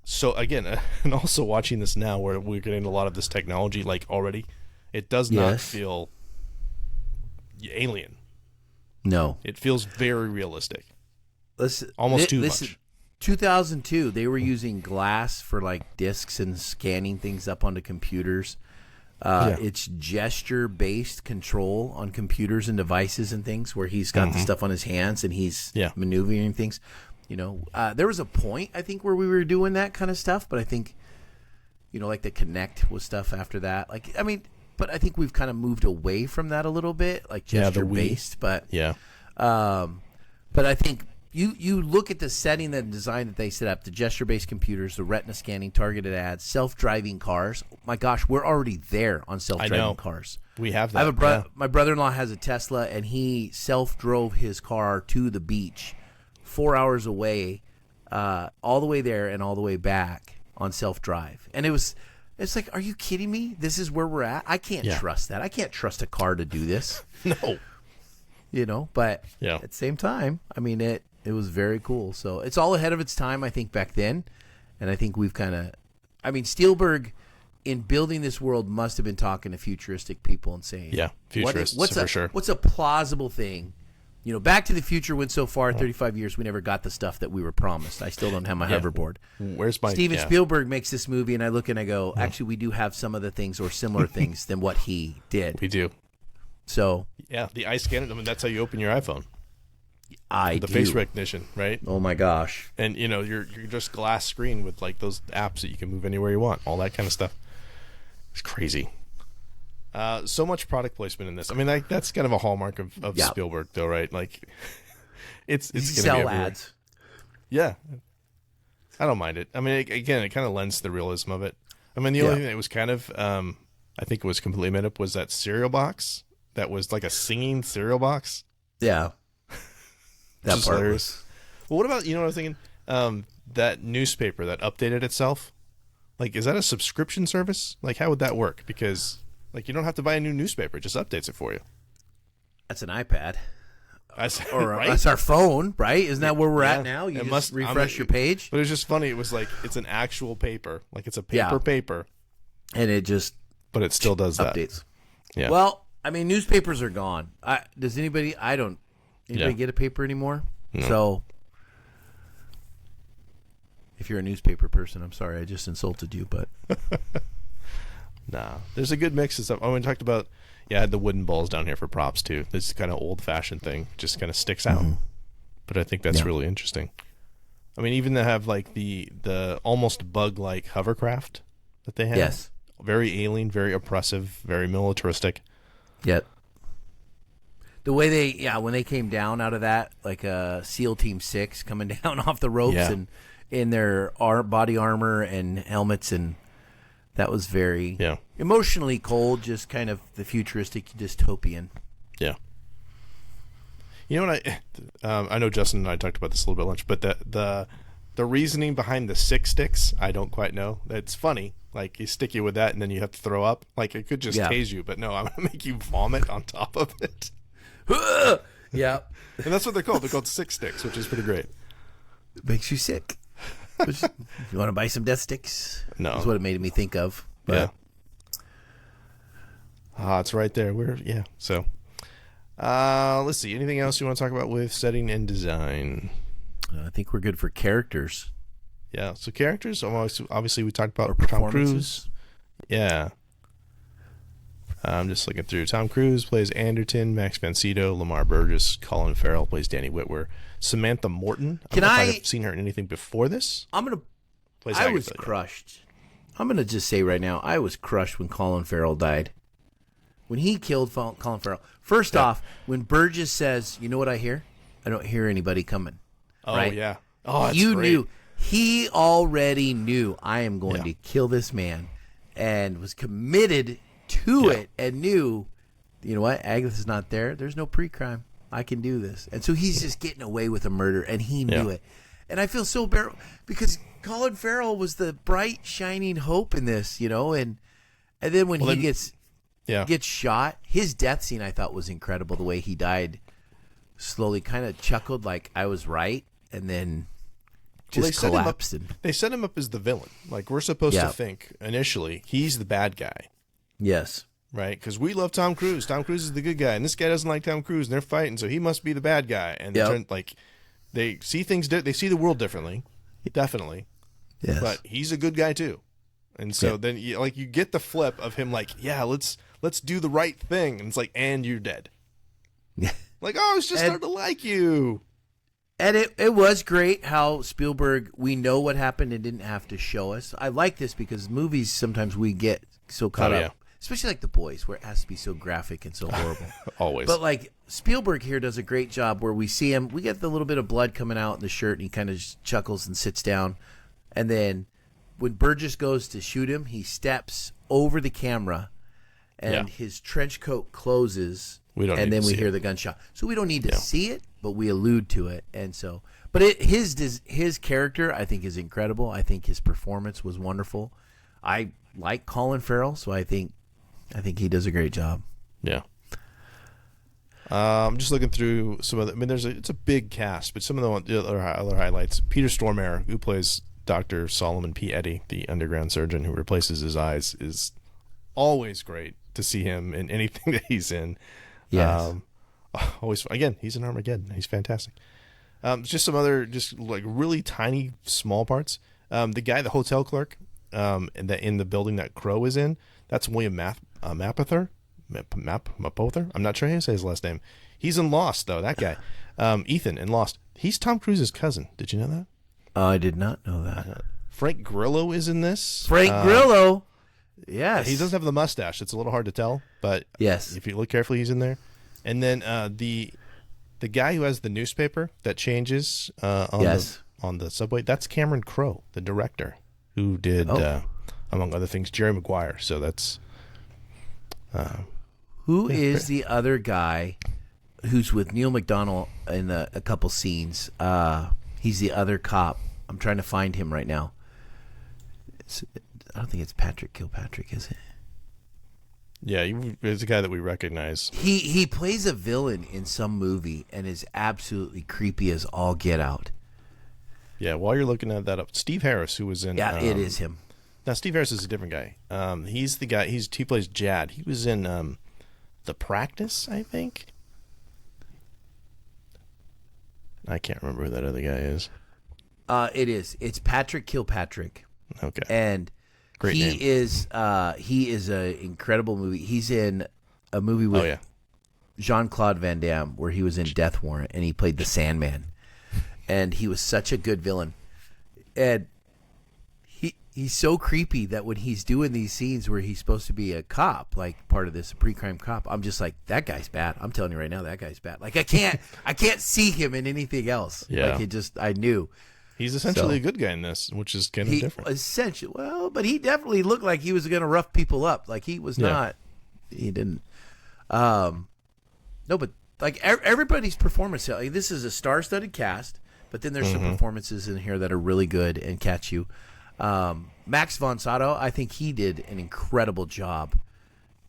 So again, and also watching this now, where we're getting a lot of this technology, like already, it does not feel alien. No, it feels very realistic. Listen, almost too much. 2002, they were using glass for like discs and scanning things up onto computers. It's gesture-based control on computers and devices and things, where he's got the stuff on his hands and he's maneuvering things. There was a point, I think, where we were doing that kind of stuff, but I think, like the Kinect was stuff after that. Like, I mean, but I think we've kind of moved away from that a little bit, like gesture-based. But I think you look at the setting and design that they set up, the gesture-based computers, the retina scanning, targeted ads, self-driving cars. Oh my gosh, we're already there on self-driving cars. We have that. I have my brother-in-law has a Tesla, and he self-drove his car to the beach 4 hours away, all the way there and all the way back on self-drive. And it's like, are you kidding me? This is where we're at? I can't trust that. I can't trust a car to do this. No. But at the same time, I mean, it was very cool. So it's all ahead of its time, I think, back then. And I think we've Spielberg, in building this world, must have been talking to futuristic people and saying, futurists, for sure. What's a plausible thing? Back to the Future went so far, 35 years, we never got the stuff that we were promised. I still don't have my hoverboard. Where's my Steven Spielberg makes this movie, and I look and I go, actually, we do have some of the things or similar things than what he did. We do. So the eye scanner. I mean, that's how you open your iPhone. The face recognition, right? Oh my gosh! And you're just glass screen with like those apps that you can move anywhere you want, all that kind of stuff. It's crazy. So much product placement in this. I mean, that's kind of a hallmark of Spielberg, though, right? Like, it's gonna sell be everywhere. ads. Yeah, I don't mind it. I mean, it kind of lends to the realism of it. I mean, the only thing that was kind of, I think it was completely made up, was that cereal box that was like a singing cereal box. Yeah, that part hilarious. Well, what about, what I was thinking? That newspaper that updated itself. Like, is that a subscription service? Like, how would that work? Because like, you don't have to buy a new newspaper; it just updates it for you. That's an iPad. Right? That's our phone, right? Isn't that where we're at now? You just refresh your page. But it's just funny. It was like, it's an actual paper. Like, it's a paper. And it just... But it still does updates. That. Yeah. Well, I mean, newspapers are gone. Does anybody... Anybody get a paper anymore? No. So... If you're a newspaper person, I'm sorry. I just insulted you, but... Nah, there's a good mix of stuff. Oh, we talked about, I had the wooden balls down here for props too. This kind of old-fashioned thing just kind of sticks out, but I think that's really interesting. I mean, even to have like the almost bug-like hovercraft that they have. Yes, very alien, very oppressive, very militaristic. Yep. The way they, when they came down out of that, like SEAL Team 6 coming down off the ropes and in their body armor and helmets and. That was very emotionally cold, just kind of the futuristic dystopian. Yeah. You know what I know Justin and I talked about this a little bit at lunch, but the reasoning behind the 6 sticks, I don't quite know. It's funny. Like, you stick you with that and then you have to throw up. Like, it could just tase you, but no, I'm going to make you vomit on top of it. Yeah. And that's what they're called. They're called 6 sticks, which is pretty great. It makes you sick. You want to buy some death sticks? No. That's what it made me think of. But, yeah. It's right there. So, let's see. Anything else you want to talk about with setting and design? I think we're good for characters. Yeah. So characters, obviously we talked about Tom Cruise. Yeah. I'm just looking through. Tom Cruise plays Anderton, Max von Sydow, Lamar Burgess, Colin Farrell plays Danny Whitwer, Samantha Morton. I don't know if I've seen her in anything before this. I was crushed. I'm gonna just say right now, I was crushed when Colin Farrell died. When he killed Colin Farrell. First off, when Burgess says, "You know what I hear? I don't hear anybody coming." Oh right? yeah. Oh, that's you great. knew. He already knew I am going to kill this man, and was committed to it, and knew, you know what? Agatha's not there. There's no pre-crime. I can do this, and so he's just getting away with a murder, and he knew it. And I feel so bad because Colin Farrell was the bright, shining hope in this, you know, and then when he gets shot, his death scene I thought was incredible. The way he died, slowly, kind of chuckled like I was right, and then just collapsed. They set him up as the villain. Like, we're supposed to think initially he's the bad guy. Yes. Right? Because we love Tom Cruise. Tom Cruise is the good guy, and this guy doesn't like Tom Cruise, and they're fighting, so he must be the bad guy. And they see things. They see the world differently, definitely. Yes. But he's a good guy too, and so then you get the flip of him. Like, let's do the right thing, and it's like, and you're dead. Like, oh, I was just starting to like you. And it was great how Spielberg, we know what happened and didn't have to show us. I like this because movies, sometimes we get so caught up, especially like The Boys, where it has to be so graphic and so horrible. Always. But like Spielberg here does a great job where we see him, we get the little bit of blood coming out in the shirt, and he kind of just chuckles and sits down. And then when Burgess goes to shoot him, he steps over the camera and his trench coat closes. We hear the gunshot. So we don't need to see it, but we allude to it. And so, but his character, I think, is incredible. I think his performance was wonderful. I like Colin Farrell, so I think he does a great job. Yeah. I'm just looking through some of the. I mean, it's a big cast, but some of the other highlights. Peter Stormare, who plays Dr. Solomon P. Eddy, the underground surgeon who replaces his eyes, is always great to see him in anything that he's in. Yes. Always, again, he's in Armageddon. He's fantastic. Just some other, just like really tiny, small parts. The guy, the hotel clerk, and in the building that Crow is in, that's William Mapother. Mapother. I'm not sure how to say his last name. He's in Lost, though. That guy, Ethan in Lost. He's Tom Cruise's cousin. Did you know that? I did not know that. Frank Grillo is in this. Frank Grillo. Yes. He doesn't have the mustache. It's a little hard to tell, but yes, if you look carefully, he's in there. And then the guy who has the newspaper that changes on the subway, that's Cameron Crowe, the director, who did, among other things, Jerry Maguire. So that's... Who is the other guy who's with Neil McDonough in a couple scenes? He's the other cop. I'm trying to find him right now. I don't think it's Patrick Kilpatrick, is it? Yeah, it's a guy that we recognize. He plays a villain in some movie and is absolutely creepy as all get out. Yeah, while you're looking at that up, Steve Harris, who was in... Yeah, it is him. Now, Steve Harris is a different guy. He's the guy... He plays Jad. He was in The Practice, I think. I can't remember who that other guy is. It is. It's Patrick Kilpatrick. Okay. And great name. He is an incredible movie. He's in a movie with Jean-Claude Van Damme where he was in Death Warrant and he played the Sandman. And he was such a good villain. And he's so creepy that when he's doing these scenes where he's supposed to be a cop, like part of this, a pre-crime cop, I'm just like, that guy's bad. I'm telling you right now, that guy's bad. Like I can't see him in anything else. Yeah. Like I knew. He's essentially a good guy in this, which is kind of different. But he definitely looked like he was going to rough people up. Like he was not. He didn't. No, but like everybody's performance. Like, this is a star-studded cast, but then there's some performances in here that are really good and catch you. Max von Sydow, I think he did an incredible job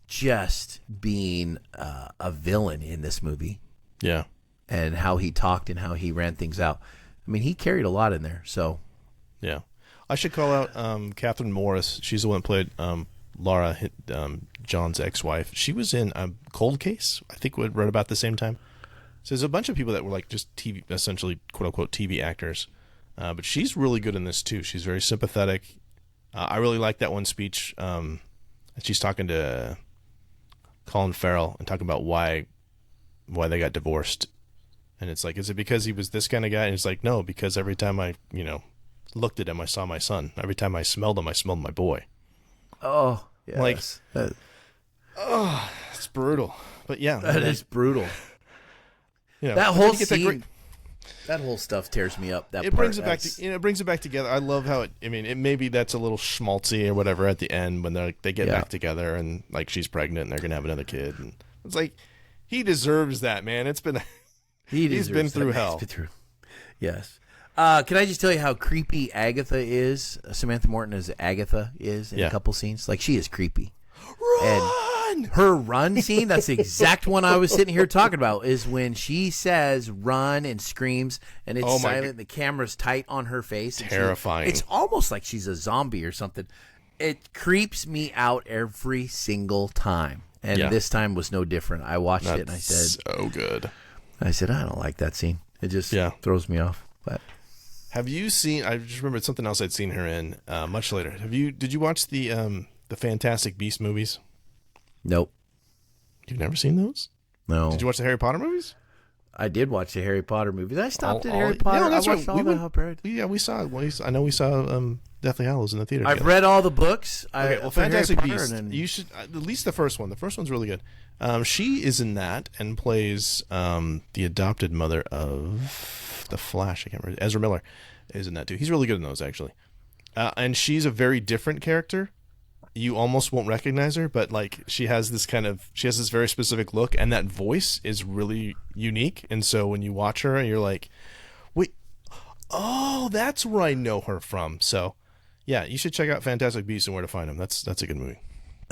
just being a villain in this movie. Yeah. And how he talked and how he ran things out. I mean, he carried a lot in there. So, yeah. I should call out Catherine Morris. She's the one who played Laura, John's ex-wife. She was in Cold Case, I think we read about the same time. So there's a bunch of people that were like just TV, essentially, quote-unquote, TV actors. But she's really good in this, too. She's very sympathetic. I really like that one speech. She's talking to Colin Farrell and talking about why they got divorced. And it's like, is it because he was this kind of guy? And he's like, no, because every time I, looked at him, I saw my son. Every time I smelled him, I smelled my boy. Oh, yes. Like, it's brutal. But yeah. That is brutal. That whole scene, that whole stuff tears me up. It brings it back. It brings it back together. I love how it. I mean, maybe that's a little schmaltzy or whatever at the end when they get back together and like she's pregnant and they're gonna have another kid. And it's like he deserves that, man. It's been he's been through hell. Yes. Can I just tell you how creepy Agatha is? Samantha Morton as Agatha is in a couple scenes. Like she is creepy. Run! And her run scene, that's the exact one I was sitting here talking about, is when she says run and screams and it's silent, the camera's tight on her face. Terrifying. It's almost like she's a zombie or something. It creeps me out every single time. And this time was no different. I watched it and I said, so good. I said, I don't like that scene. It just throws me off. But have you seen, I just remembered something else I'd seen her in much later. Did you watch the Fantastic Beasts movies? Nope. You've never seen those? No. Did you watch the Harry Potter movies? I did watch the Harry Potter movies. I stopped at Harry Potter. Yeah, that's I watched right. We saw it. I know we saw Deathly Hallows in the theater. I've read all the books. Okay, well, Fantastic Beasts. You should at least the first one. The first one's really good. She is in that and plays the adopted mother of the Flash. I can't remember. Ezra Miller is in that too. He's really good in those actually. And she's a very different character. You almost won't recognize her, but like she has this very specific look, and that voice is really unique. And so when you watch her, you're like, wait, oh, that's where I know her from. So yeah, you should check out Fantastic Beasts and Where to Find Them. That's a good movie.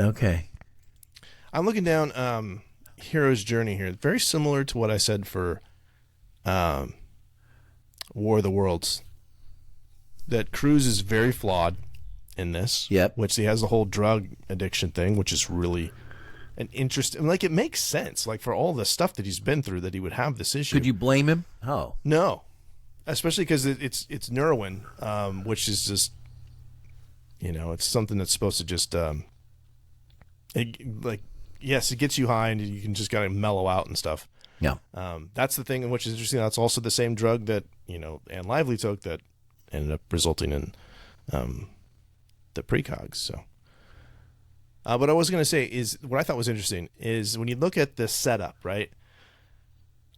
Okay. I'm looking down Hero's Journey here. Very similar to what I said for War of the Worlds. That Cruise is very flawed in this. Yep. Which he has the whole drug addiction thing, which is really an interesting. Like, it makes sense. Like, for all the stuff that he's been through, that he would have this issue. Could you blame him? Oh. No. Especially because it's Neuroin, which is just, it's something that's supposed to just, yes, it gets you high and you can just kind of mellow out and stuff. Yeah. That's the thing, which is interesting. That's also the same drug that, Anne Lively took that ended up resulting in the precogs. So, what I was going to say is what I thought was interesting is when you look at the setup, right?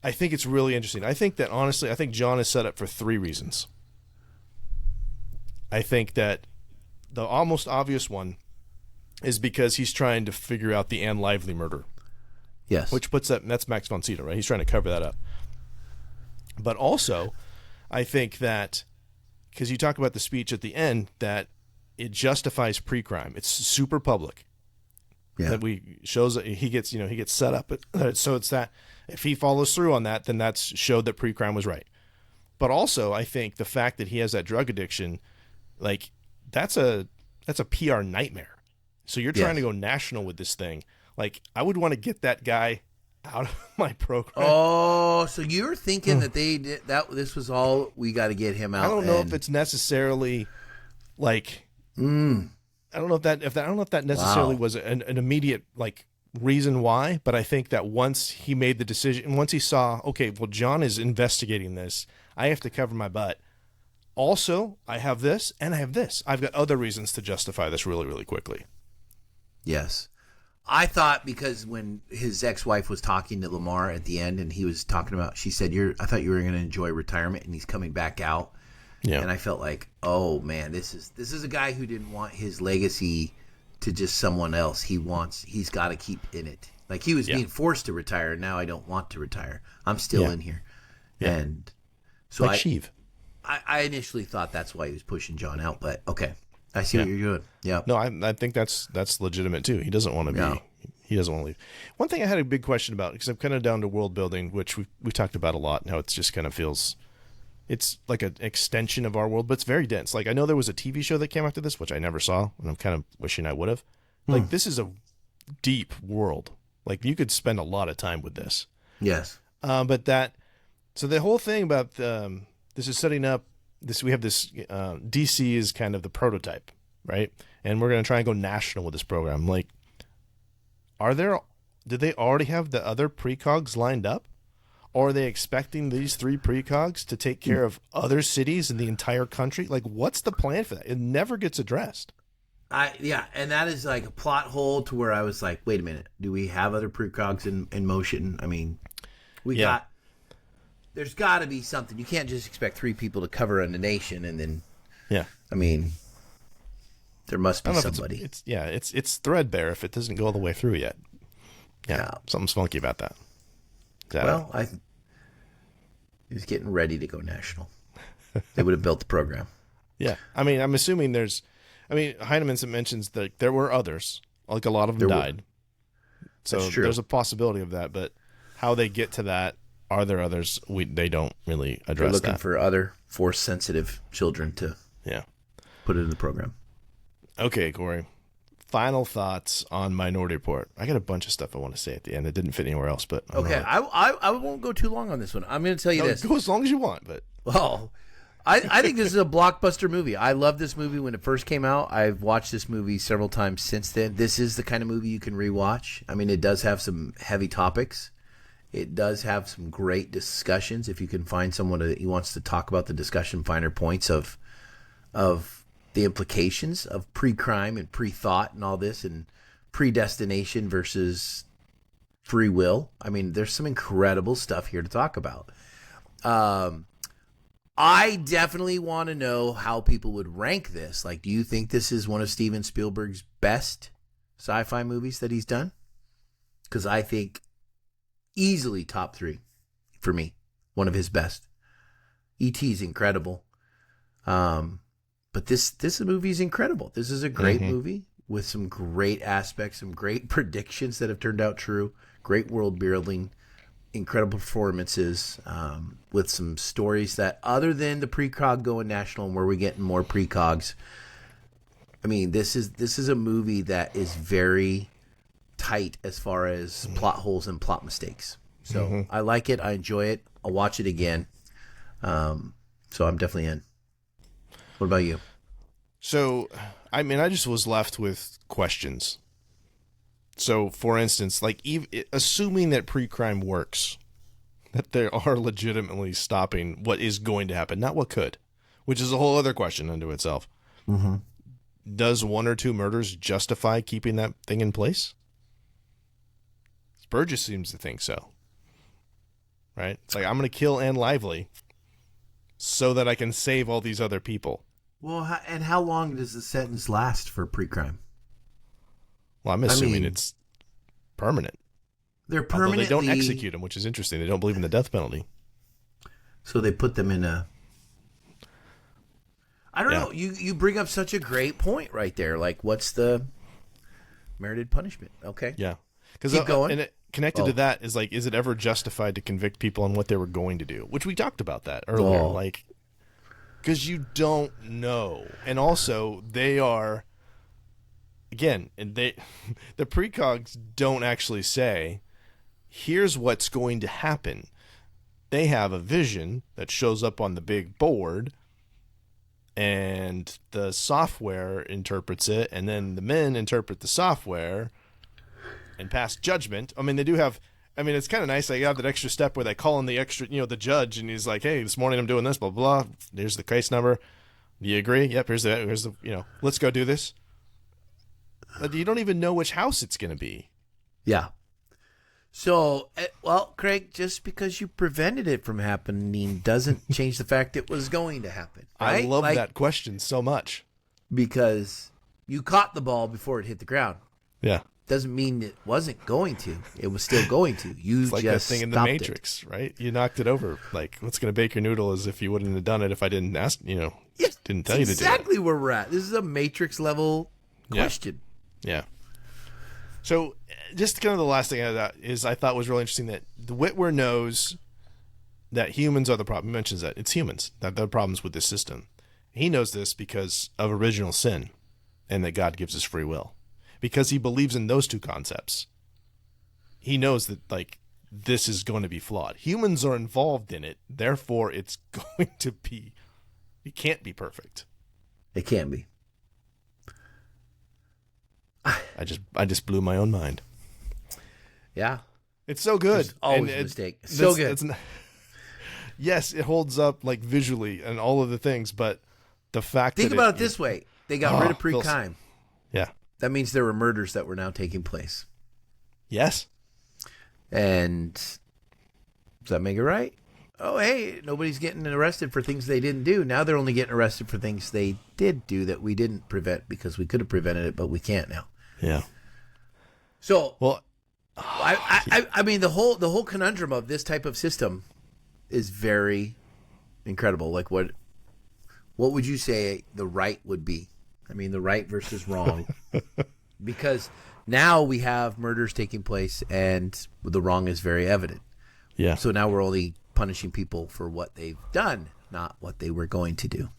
I think it's really interesting. I think that honestly, John is set up for 3 reasons. I think that the almost obvious one is because he's trying to figure out the Anne Lively murder. Yes. Which that's Max von Sydow, right? He's trying to cover that up. But also, I think that because you talk about the speech at the end, that it justifies pre-crime. It's super public. Yeah. That shows that he gets set up. So it's that if he follows through on that, then that's showed that pre-crime was right. But also, I think the fact that he has that drug addiction, like that's a PR nightmare. So you're trying to go national with this thing. Like, I would want to get that guy out of my program. Oh, so you're thinking that they did that? This was all we got to get him out. I don't know if it's necessarily like. I don't know if that necessarily was an immediate like reason why, but I think that once he made the decision, once he saw, okay, well, John is investigating this, I have to cover my butt. Also, I have this and I have this. I've got other reasons to justify this really, really quickly. Yes. I thought because when his ex-wife was talking to Lamar at the end and he was talking about, she said, I thought you were going to enjoy retirement, and he's coming back out. Yeah. And I felt like, oh man, this is a guy who didn't want his legacy to just someone else. He's got to keep in it. Like he was being forced to retire, and now I don't want to retire. I'm still in here. Yeah. And so like Sheev. I initially thought that's why he was pushing John out, but okay. I see what you're doing. Yeah. No, I think that's legitimate too. He doesn't want to be. He doesn't want to leave. One thing I had a big question about, because I'm kind of down to world building, which we talked about a lot, and how it's just kind of feels, it's like an extension of our world, but it's very dense. Like I know there was a TV show that came after this, which I never saw, and I'm kind of wishing I would have. Like this is a deep world. Like you could spend a lot of time with this. Yes. So the whole thing about this is setting up this. We have this DC is kind of the prototype, right? And we're going to try and go national with this program. Like, did they already have the other precogs lined up? Or are they expecting these 3 precogs to take care of other cities in the entire country? Like, what's the plan for that? It never gets addressed. And that is like a plot hole to where I was like, wait a minute, do we have other precogs in motion? I mean, there's got to be something. You can't just expect 3 people to cover a nation and then, I mean, there must be somebody. It's threadbare if it doesn't go all the way through yet. Yeah. Something's funky about that. Well, he was getting ready to go national. They would have built the program. Yeah. I mean, I'm assuming Heinemann mentions that there were others. Like a lot of them died. So there's a possibility of that. But how they get to that, are there others? They don't really address that. They're looking for other force-sensitive children to put it in the program. Okay, Corey. Final thoughts on Minority Report. I got a bunch of stuff I want to say at the end. It didn't fit anywhere else, but okay. I won't go too long on this one. I'm going to tell you this. Go as long as you want, but I think this is a blockbuster movie. I loved this movie when it first came out. I've watched this movie several times since then. This is the kind of movie you can rewatch. I mean, it does have some heavy topics. It does have some great discussions. If you can find someone that wants to talk about the discussion, finer points of the implications of pre-crime and pre-thought and all this, and predestination versus free will. I mean, there's some incredible stuff here to talk about. I definitely want to know how people would rank this. Like, do you think this is one of Steven Spielberg's best sci-fi movies that he's done? Because I think easily top 3 for me. One of his best. E.T. is incredible. But this movie is incredible. This is a great movie with some great aspects, some great predictions that have turned out true, great world building, incredible performances, with some stories that, other than the precog going national and where we're getting more precogs, I mean, this is a movie that is very tight as far as plot holes and plot mistakes. So I like it. I enjoy it. I'll watch it again. So I'm definitely in. What about you? So, I mean, I just was left with questions. So, for instance, like, assuming that pre-crime works, that they are legitimately stopping what is going to happen, not what could, which is a whole other question unto itself. Mm-hmm. Does 1 or 2 murders justify keeping that thing in place? Burgess seems to think so. Right? It's like, I'm going to kill Ann Lively so that I can save all these other people. Well, and how long does the sentence last for pre-crime? Well, I'm assuming it's permanent. They're permanently... Although they don't execute them, which is interesting. They don't believe in the death penalty. So they put them in a... I don't know. You bring up such a great point right there. Like, what's the merited punishment? Okay. Yeah. Keep going. And connected to that is, like, is it ever justified to convict people on what they were going to do? Which we talked about that earlier. Like, because you don't know. And also, they are... Again, and the precogs don't actually say, here's what's going to happen. They have a vision that shows up on the big board, and the software interprets it, and then the men interpret the software and pass judgment. I mean, they do have... I mean, it's kind of nice. They have that extra step where they call in the extra, the judge, and he's like, hey, this morning I'm doing this, blah, blah, blah. Here's the case number. Do you agree? Yep, here's the, let's go do this. But you don't even know which house it's going to be. Yeah. So, well, Craig, just because you prevented it from happening doesn't change the fact it was going to happen. Right? I love that question so much. Because you caught the ball before it hit the ground. Yeah. doesn't mean it wasn't going to. It was still going to. You It's like just that thing in the stopped Matrix, right? You knocked it over. Like, what's going to bake your noodle as if you wouldn't have done it if I didn't ask, Yes, didn't tell you to do it. exactly where we're at. This is a Matrix level question. Yeah. So, just kind of the last thing I thought was really interesting that the Whitwer knows that humans are the problem. He mentions that it's humans that are the problems with this system. He knows this because of original sin, and that God gives us free will. Because he believes in those two concepts, he knows that this is going to be flawed. Humans are involved in it, therefore it's going to be. It can't be perfect. It can't be. I just blew my own mind. Yeah. It's so good. There's always a mistake. So good. Yes, it holds up visually and all of the things, but the fact Think about it this way. They got rid of pre-crime. Yeah. That means there were murders that were now taking place. Yes. And does that make it right? Oh, hey, nobody's getting arrested for things they didn't do. Now they're only getting arrested for things they did do that we didn't prevent because we could have prevented it, but we can't now. Yeah. So, well, I mean, the whole conundrum of this type of system is very incredible. Like, what would you say the right would be? I mean, the right versus wrong. Because now we have murders taking place and the wrong is very evident. Yeah. So now we're only punishing people for what they've done, not what they were going to do.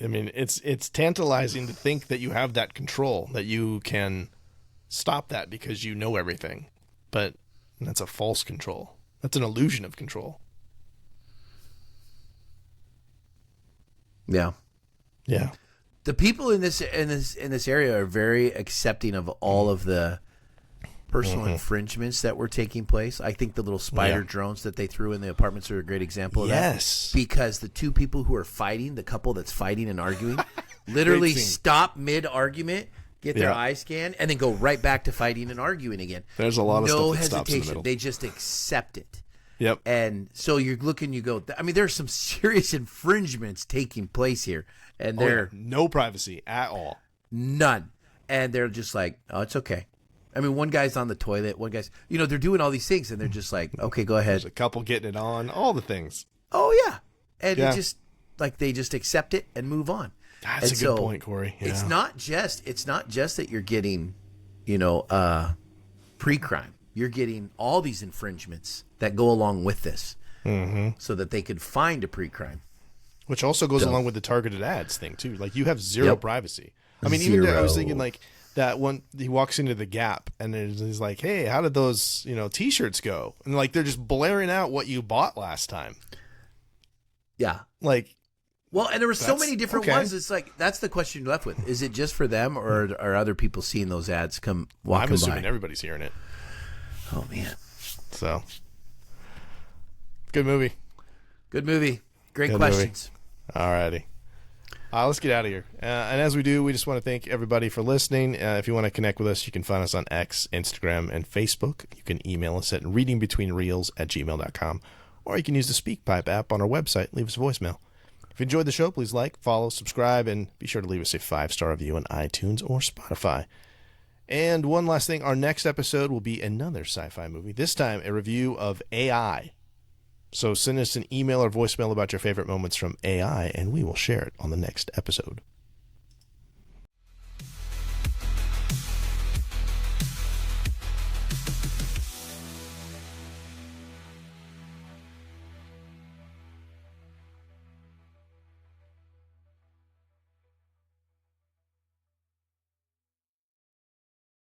I mean, it's tantalizing to think that you have that control, that you can stop that because you know everything. But that's a false control. That's an illusion of control. Yeah. Yeah. The people in this area are very accepting of all of the personal infringements that were taking place. I think the little spider drones that they threw in the apartments are a great example of that. Yes. Because the two people who are fighting, the couple that's fighting and arguing, literally stop mid-argument, get their eyes scanned, and then go right back to fighting and arguing again. There's a lot of no stuff that stops in the hesitation. middle. They just accept it. Yep. And so you're looking, you go, I mean, there's some serious infringements taking place here. And they're no privacy at all. None. And they're just like, oh, it's okay. I mean, one guy's on the toilet, one guy's, they're doing all these things, and they're just like, okay, go ahead. There's a couple getting it on, all the things. Oh, yeah. And it just, they just accept it and move on. That's a good point, Corey. Yeah. It's not just that you're getting, pre-crime. You're getting all these infringements that go along with this so that they could find a pre-crime. Which also goes along with the targeted ads thing, too. Like, you have zero privacy. I mean, even I was thinking, that one, he walks into the Gap, and he's like, hey, how did those, T-shirts go? And, they're just blaring out what you bought last time. Yeah. Well, and there were so many different ones. It's that's the question you're left with. Is it just for them, or are other people seeing those ads walking by? I'm assuming everybody's hearing it. Oh, man. So, good movie. Good movie. Great questions. All righty. Let's get out of here. And as we do, we just want to thank everybody for listening. If you want to connect with us, you can find us on X, Instagram, and Facebook. You can email us at readingbetweenreels@gmail.com, or you can use the SpeakPipe app on our website. Leave us a voicemail. If you enjoyed the show, please like, follow, subscribe, and be sure to leave us a 5-star review on iTunes or Spotify. And one last thing, our next episode will be another sci-fi movie, this time a review of AI. So send us an email or voicemail about your favorite moments from AI, and we will share it on the next episode.